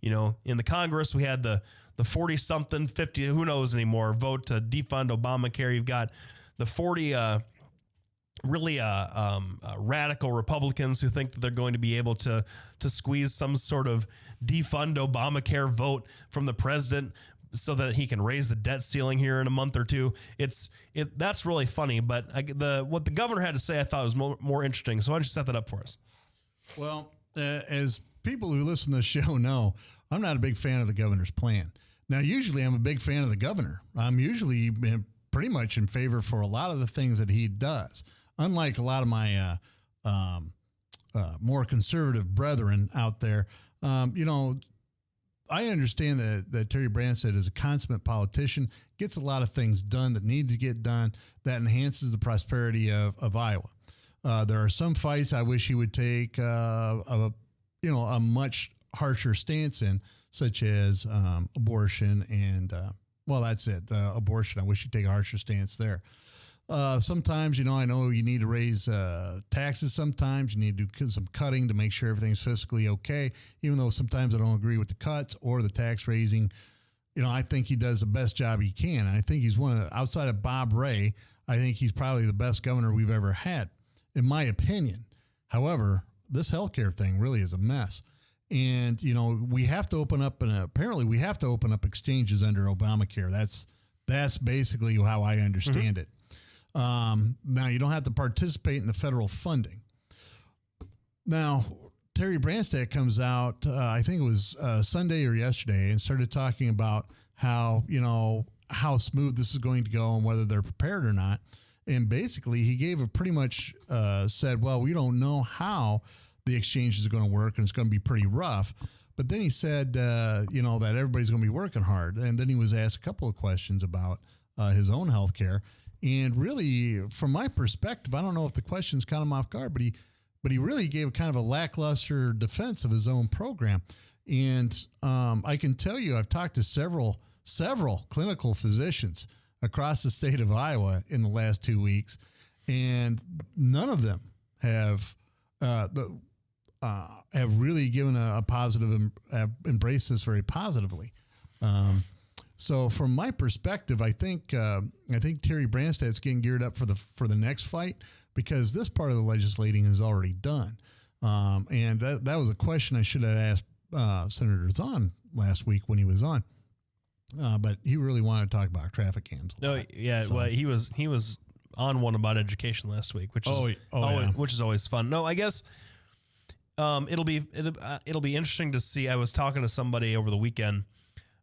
you know, in the Congress we had the 40-something, 50, who knows anymore, vote to defund Obamacare. You've got the 40 really radical Republicans who think that they're going to be able to squeeze some sort of defund Obamacare vote from the president so that he can raise the debt ceiling here in a month or two. That's really funny. But what the governor had to say, I thought was more interesting. So why don't you set that up for us? Well, as people who listen to the show know, I'm not a big fan of the governor's plan. Now, usually I'm a big fan of the governor. I'm usually pretty much in favor for a lot of the things that he does. Unlike a lot of my more conservative brethren out there, you know, I understand that Terry Branstad is a consummate politician, gets a lot of things done that need to get done, that enhances the prosperity of Iowa. There are some fights I wish he would take a much harsher stance in, such as abortion and, that's it, abortion. I wish he'd take a harsher stance there. Sometimes, you know, I know you need to raise taxes. Sometimes you need to do some cutting to make sure everything's fiscally okay, even though sometimes I don't agree with the cuts or the tax raising. You know, I think he does the best job he can. And I think he's outside of Bob Ray, I think he's probably the best governor we've ever had, in my opinion. However, this healthcare thing really is a mess. And, you know, we have to open up, apparently we have to open up exchanges under Obamacare. That's basically how I understand it. Now, you don't have to participate in the federal funding. Now, Terry Branstad comes out, I think it was Sunday or yesterday, and started talking about how, you know, how smooth this is going to go and whether they're prepared or not. And basically, he gave a pretty much said, well, we don't know how the exchanges are going to work, and it's going to be pretty rough. But then he said, you know, that everybody's going to be working hard. And then he was asked a couple of questions about his own health care. And really, from my perspective, I don't know if the questions caught him off guard, but he really gave kind of a lackluster defense of his own program. And I can tell you, I've talked to several clinical physicians across the state of Iowa in the last 2 weeks, and none of them have really given a positive, have embraced this very positively. So from my perspective, I think Terry Branstad's getting geared up for the next fight, because this part of the legislating is already done. And that was a question I should have asked Senator Zahn last week when he was on. But he really wanted to talk about traffic cams. Well, he was on one about education last week, which is always fun. No, I guess it'll be interesting to see. I was talking to somebody over the weekend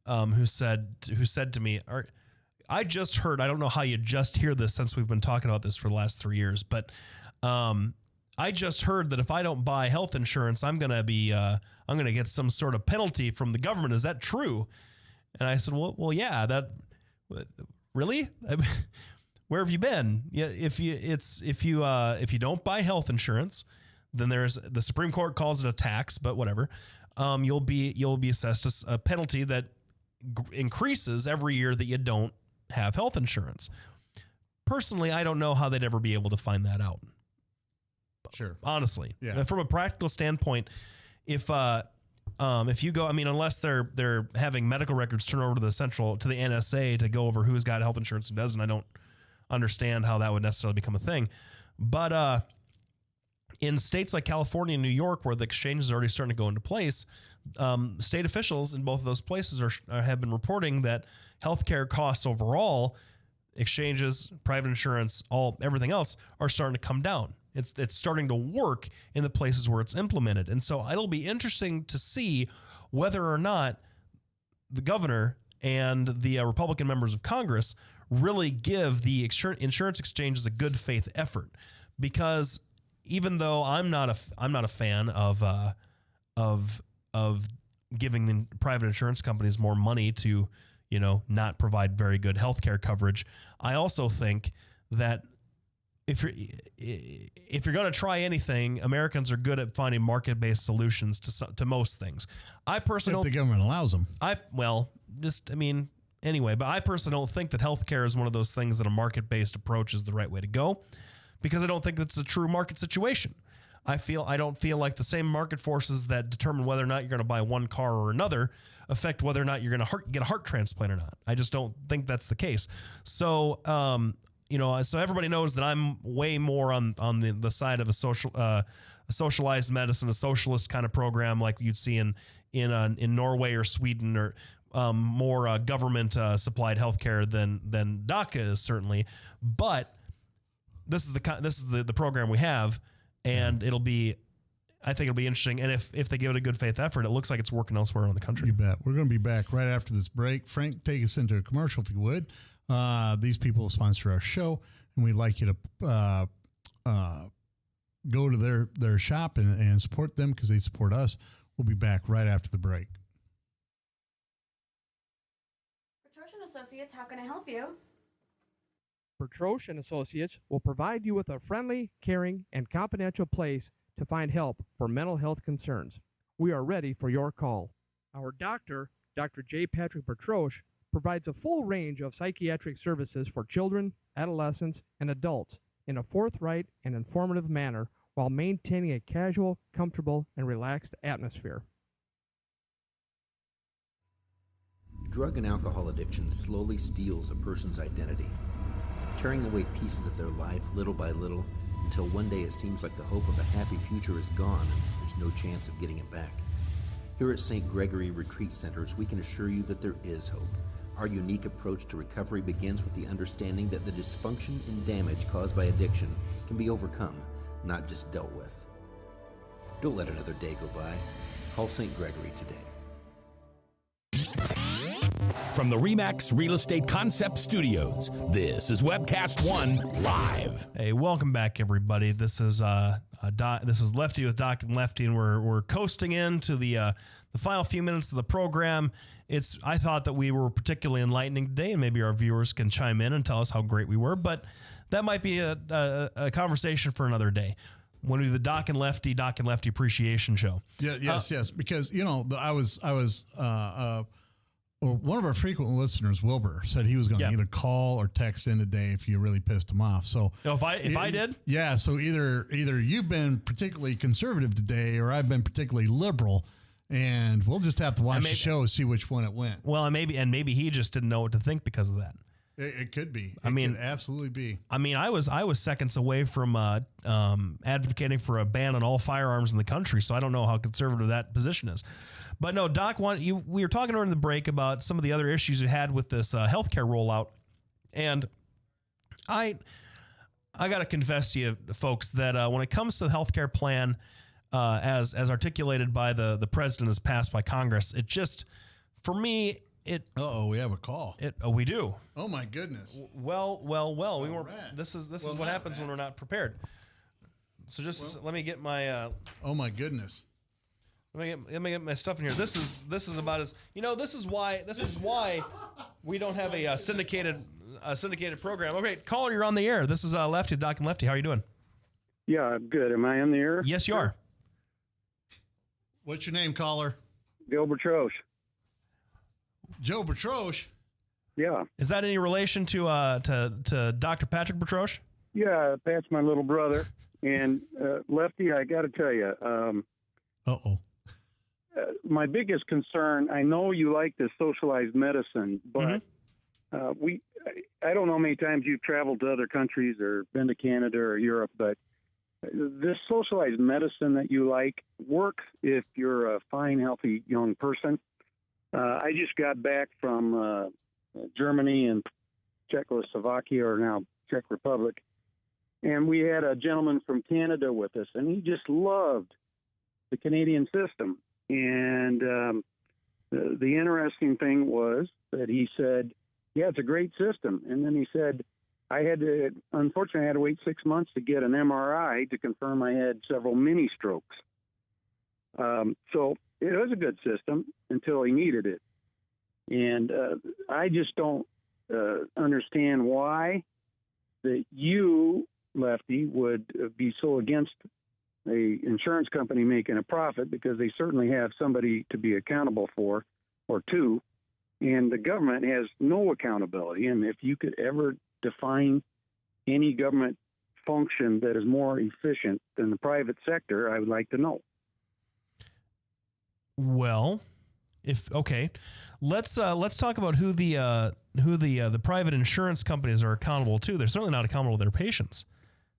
who said to me, I just heard, I don't know how you just hear this since we've been talking about this for the last 3 years, but I just heard that if I don't buy health insurance, I'm going to get some sort of penalty from the government. Is that true? And I said, well, yeah, really? Where have you been? Yeah. If you don't buy health insurance, then the Supreme Court calls it a tax, but whatever. You'll be assessed a penalty that increases every year that you don't have health insurance. Personally, I don't know how they'd ever be able to find that out. Sure. Honestly. Yeah. From a practical standpoint, if you go, I mean, unless they're having medical records turn over to the NSA to go over who's got health insurance and doesn't, I don't understand how that would necessarily become a thing. But in states like California and New York, where the exchanges are already starting to go into place, state officials in both of those places have been reporting that healthcare costs overall, exchanges, private insurance, everything else, are starting to come down. It's starting to work in the places where it's implemented. And so it'll be interesting to see whether or not the governor and the Republican members of Congress really give the insurance exchanges a good faith effort. Because even though I'm not a fan of giving the private insurance companies more money to, not provide very good healthcare coverage, I also think that if you're going to try anything, Americans are good at finding market-based solutions to most things. I personally, if the government allows them. Anyway, but I personally don't think that healthcare is one of those things that a market-based approach is the right way to go, because I don't think that's a true market situation. I don't feel like the same market forces that determine whether or not you're going to buy one car or another affect whether or not you're going to get a heart transplant or not. I just don't think that's the case. So, so everybody knows that I'm way more on the side of a socialized medicine, a socialist kind of program like you'd see in Norway or Sweden, or more government supplied healthcare than DACA is certainly. But this is the program we have, and I think it'll be interesting. And if they give it a good faith effort, it looks like it's working elsewhere in the country. You bet. We're going to be back right after this break. Frank, take us into a commercial if you would. These people sponsor our show, and we'd like you to go to their shop and support them because they support us. We'll be back right after the break. Petrosian Associates, how can I help you? Petrosh and Associates will provide you with a friendly, caring, and confidential place to find help for mental health concerns. We are ready for your call. Our doctor, Dr. J. Patrick Petrosh, provides a full range of psychiatric services for children, adolescents, and adults in a forthright and informative manner while maintaining a casual, comfortable, and relaxed atmosphere. Drug and alcohol addiction slowly steals a person's identity, tearing away pieces of their life little by little until one day it seems like the hope of a happy future is gone and there's no chance of getting it back. Here at St. Gregory Retreat Centers, we can assure you that there is hope. Our unique approach to recovery begins with the understanding that the dysfunction and damage caused by addiction can be overcome, not just dealt with. Don't let another day go by. Call St. Gregory today. From the RE/MAX Real Estate Concept Studios, this is Webcast One Live. Hey, welcome back, everybody. This is Lefty with Doc and Lefty, and we're coasting into the final few minutes of the program. I thought that we were particularly enlightening today, and maybe our viewers can chime in and tell us how great we were, but that might be a conversation for another day. when we do the Doc and Lefty Appreciation Show. Yeah, yes, because one of our frequent listeners, Wilbur, said he was going to either call or text in today if you really pissed him off. So if I did, so either you've been particularly conservative today, or I've been particularly liberal, and we'll just have to watch the show and see which one it went. Well, and maybe he just didn't know what to think because of that. It could be. It could absolutely be. I mean, I was seconds away from advocating for a ban on all firearms in the country, so I don't know how conservative that position is. But no, Doc, we were talking during the break about some of the other issues you had with this healthcare rollout, and I got to confess to you, folks, that when it comes to the healthcare plan, as articulated by the president, as passed by Congress, it just, for me, we have a call. We do. Oh my goodness. Well. We weren't. This is what happens when we're not prepared. So let me get my. Oh my goodness. Let me get my stuff in here. This is about as This is why we don't have a syndicated program. Okay, caller, you're on the air. This is Lefty, Doc and Lefty. How are you doing? Yeah, I'm good. Am I on the air? Yes, you are. What's your name, caller? Joe Bertroche. Joe Bertroche? Yeah. Is that any relation to Dr. Patrick Bertroche? Yeah, Pat's my little brother. And Lefty, I got to tell you. My biggest concern, I know you like the socialized medicine, but I don't know how many times you've traveled to other countries or been to Canada or Europe, but this socialized medicine that you like works if you're a fine, healthy young person. I just got back from Germany and Czechoslovakia, or now Czech Republic, and we had a gentleman from Canada with us, and he just loved the Canadian system. And the interesting thing was that he said, yeah, it's a great system. And then he said, unfortunately, I had to wait 6 months to get an MRI to confirm I had several mini strokes. So it was a good system until he needed it. And I just don't understand why that you, Lefty, would be so against a insurance company making a profit, because they certainly have somebody to be accountable for, or two, and the government has no accountability. And if you could ever define any government function that is more efficient than the private sector, I would like to know. Well, let's talk about who the private insurance companies are accountable to. They're certainly not accountable to their patients.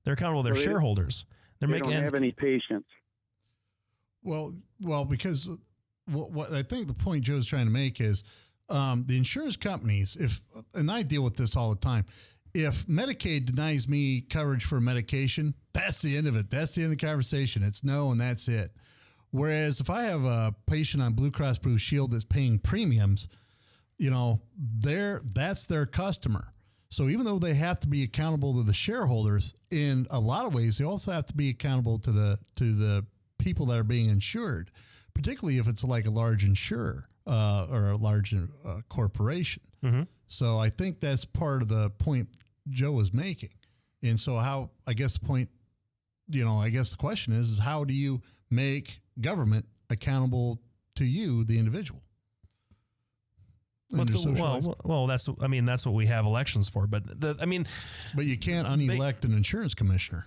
They're accountable to their shareholders. They don't have any patience. Well, because what I think the point Joe's trying to make is the insurance companies, and I deal with this all the time, if Medicaid denies me coverage for medication, that's the end of it. That's the end of the conversation. It's no, and that's it. Whereas if I have a patient on Blue Cross Blue Shield that's paying premiums, that's their customer. So even though they have to be accountable to the shareholders, in a lot of ways, they also have to be accountable to the people that are being insured, particularly if it's like a large insurer or a large corporation. Mm-hmm. So I think that's part of the point Joe was making. And so I guess the question is how do you make government accountable to you, the individual? That's what we have elections for. But you can't unelect an insurance commissioner.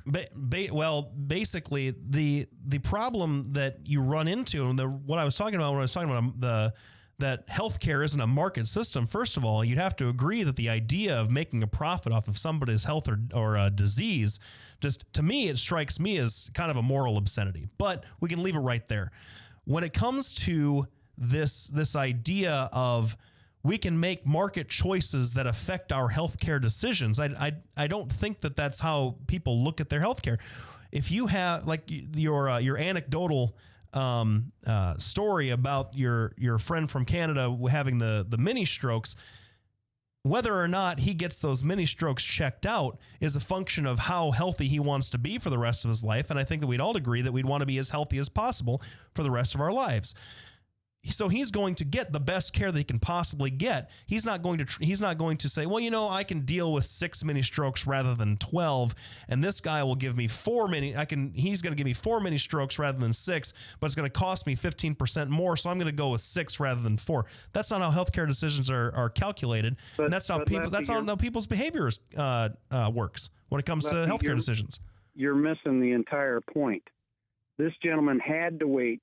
Basically, the problem that you run into, and what I was talking about when I was talking about that healthcare isn't a market system. First of all, you'd have to agree that the idea of making a profit off of somebody's health or a disease, just to me, it strikes me as kind of a moral obscenity. But we can leave it right there. When it comes to this idea of we can make market choices that affect our healthcare decisions, I don't think that that's how people look at their healthcare. If you have like your anecdotal story about your friend from Canada having the mini strokes, whether or not he gets those mini strokes checked out is a function of how healthy he wants to be for the rest of his life. And I think that we'd all agree that we'd want to be as healthy as possible for the rest of our lives. So he's going to get the best care that he can possibly get. He's not going to say, well, you know, I can deal with 6 mini strokes rather than 12, and this guy will give me 4 mini. He's going to give me 4 mini strokes rather than 6, but it's going to cost me 15% more. So I'm going to go with 6 rather than 4. That's not how healthcare decisions are calculated, and that's not how people's behavior works when it comes to healthcare decisions. You're missing the entire point. This gentleman had to wait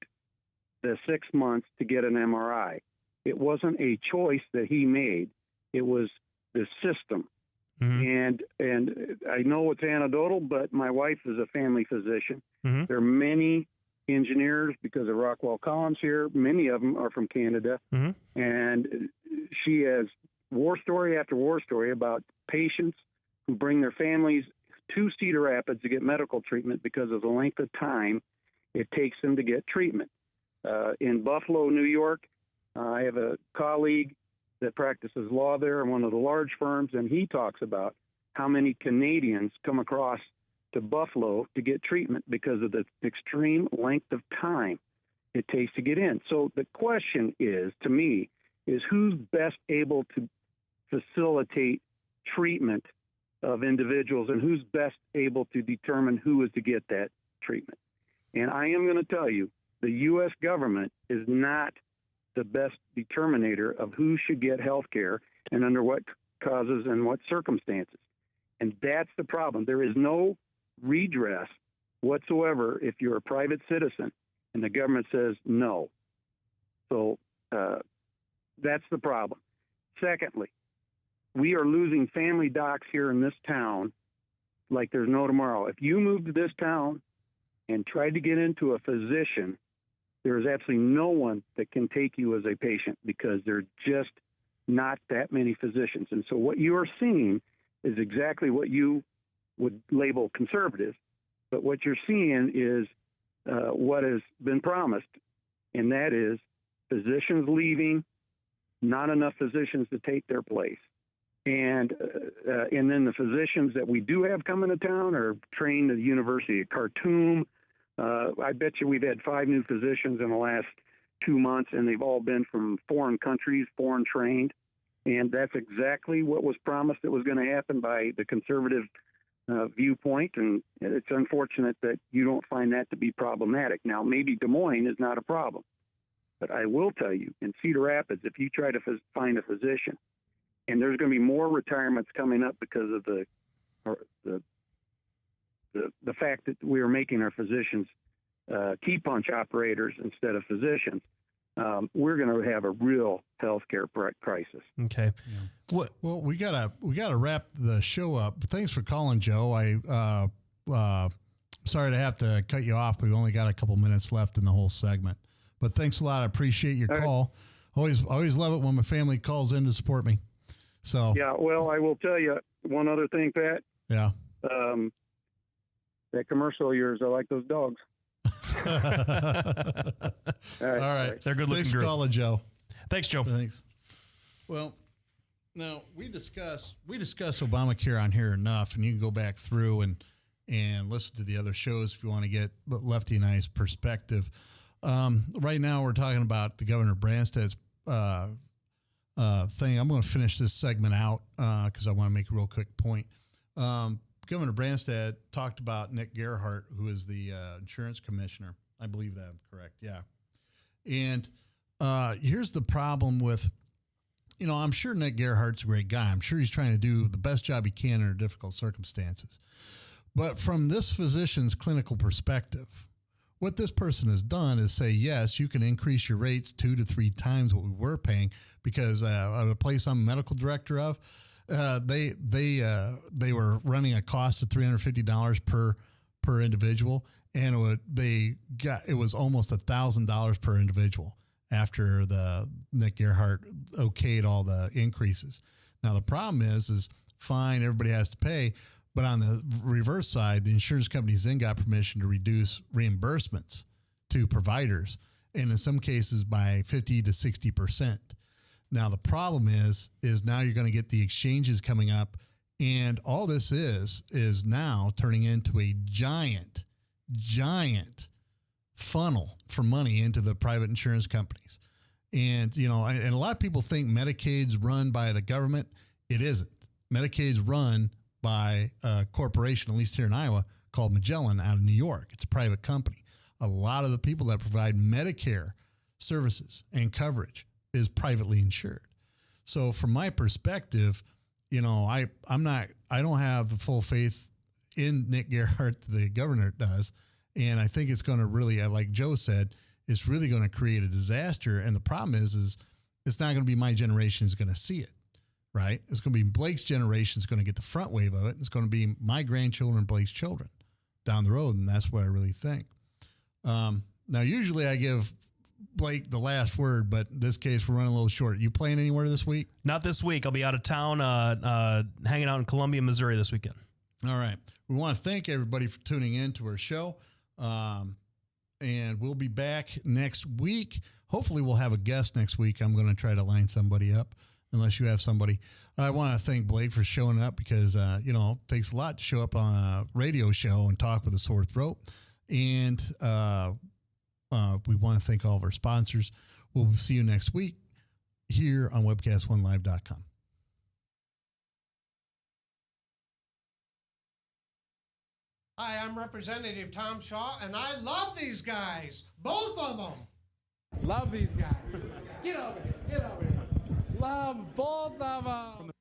the 6 months to get an MRI. It wasn't a choice that he made. It was the system. Mm-hmm. And I know it's anecdotal, but my wife is a family physician. Mm-hmm. There are many engineers because of Rockwell Collins here. Many of them are from Canada. Mm-hmm. And she has war story after war story about patients who bring their families to Cedar Rapids to get medical treatment because of the length of time it takes them to get treatment. In Buffalo, New York, I have a colleague that practices law there in one of the large firms, and he talks about how many Canadians come across to Buffalo to get treatment because of the extreme length of time it takes to get in. So the question is, to me, is who's best able to facilitate treatment of individuals and who's best able to determine who is to get that treatment. And I am going to tell you, the U.S. government is not the best determinator of who should get health care and under what causes and what circumstances. And that's the problem. There is no redress whatsoever if you're a private citizen and the government says no. So that's the problem. Secondly, we are losing family docs here in this town like there's no tomorrow. If you move to this town and try to get into a physician, there is absolutely no one that can take you as a patient because there are just not that many physicians. And so what you are seeing is exactly what you would label conservative, but what you're seeing is what has been promised, and that is physicians leaving, not enough physicians to take their place. And then the physicians that we do have coming to town are trained at the University of Khartoum. I bet you we've had 5 new physicians in the last 2 months, and they've all been from foreign countries, foreign trained. And that's exactly what was promised that was going to happen by the conservative viewpoint. And it's unfortunate that you don't find that to be problematic. Now, maybe Des Moines is not a problem. But I will tell you, in Cedar Rapids, if you try to find a physician, and there's going to be more retirements coming up because of the fact that we are making our physicians key punch operators instead of physicians, we're going to have a real healthcare crisis. Okay. Yeah. Well, we gotta wrap the show up. Thanks for calling, Joe. Sorry to have to cut you off. We've only got a couple minutes left in the whole segment, but thanks a lot. I appreciate your call. Right. Always love it when my family calls in to support me. So yeah, well, I will tell you one other thing, Pat. Yeah. That commercial of yours, I like those dogs. All right. They're good looking. Thanks for calling, Joe. Thanks, Joe. Thanks. Well, now we discuss Obamacare on here enough, and you can go back through and listen to the other shows if you want to get Lefty and I's perspective. Right now we're talking about the Governor Branstad's thing. I'm going to finish this segment out because I want to make a real quick point. Governor Branstad talked about Nick Gerhardt, who is the insurance commissioner. I believe that I'm correct. Yeah. And here's the problem with, I'm sure Nick Gerhardt's a great guy. I'm sure he's trying to do the best job he can under difficult circumstances. But from this physician's clinical perspective, what this person has done is say, yes, you can increase your rates 2 to 3 times what we were paying because at a place I'm medical director of, they were running a cost of $350 per individual, and it was almost $1,000 per individual after the Nick Gerhardt okayed all the increases. Now the problem is fine, everybody has to pay, but on the reverse side, the insurance companies then got permission to reduce reimbursements to providers, and in some cases by 50 to 60%. Now, the problem is now you're going to get the exchanges coming up, and all this is now turning into a giant funnel for money into the private insurance companies. And, you know, and a lot of people think Medicaid's run by the government. It isn't. Medicaid's run by a corporation, at least here in Iowa, called Magellan out of New York. It's a private company. A lot of the people that provide Medicare services and coverage is privately insured. So from my perspective, you know, I don't have the full faith in Nick Gerhardt the governor does. And I think it's going to really, like Joe said, it's really going to create a disaster. And the problem is it's not going to be my generation is going to see it, right? It's going to be Blake's generation is going to get the front wave of it. It's going to be my grandchildren, Blake's children down the road. And that's what I really think. Now, usually I give Blake the last word, but in this case, we're running a little short. You playing anywhere this week? Not this week. I'll be out of town, hanging out in Columbia, Missouri this weekend. All right. We want to thank everybody for tuning in to our show. And we'll be back next week. Hopefully we'll have a guest next week. I'm going to try to line somebody up unless you have somebody. I want to thank Blake for showing up because, you know, it takes a lot to show up on a radio show and talk with a sore throat. And we want to thank all of our sponsors. We'll see you next week here on webcast1live.com. Hi, I'm Representative Tom Shaw, and I love these guys. Both of them. Love these guys. Get over here. Get over here. Love both of them.